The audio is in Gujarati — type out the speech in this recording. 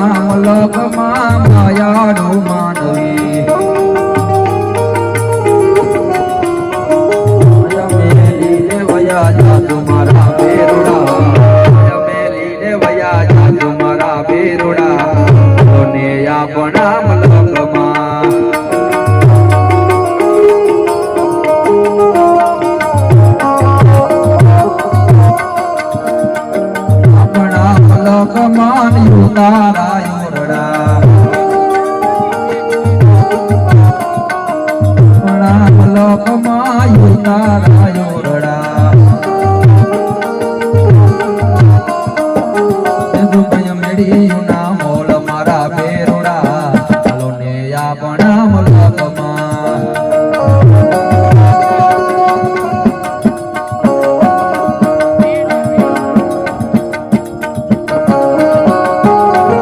નામ લોકમાં માયાનું માનવી મેલી રે વયા જા તુમારા બેરોડા મેલી રે વયા જા તુમારા બેરોડા કોને આપણા લોકમાં લોકમાન યુતારા યોરડા લોકમાં યુતારા યોરડા દુબઈ મેળી ના મોલ મારા બેર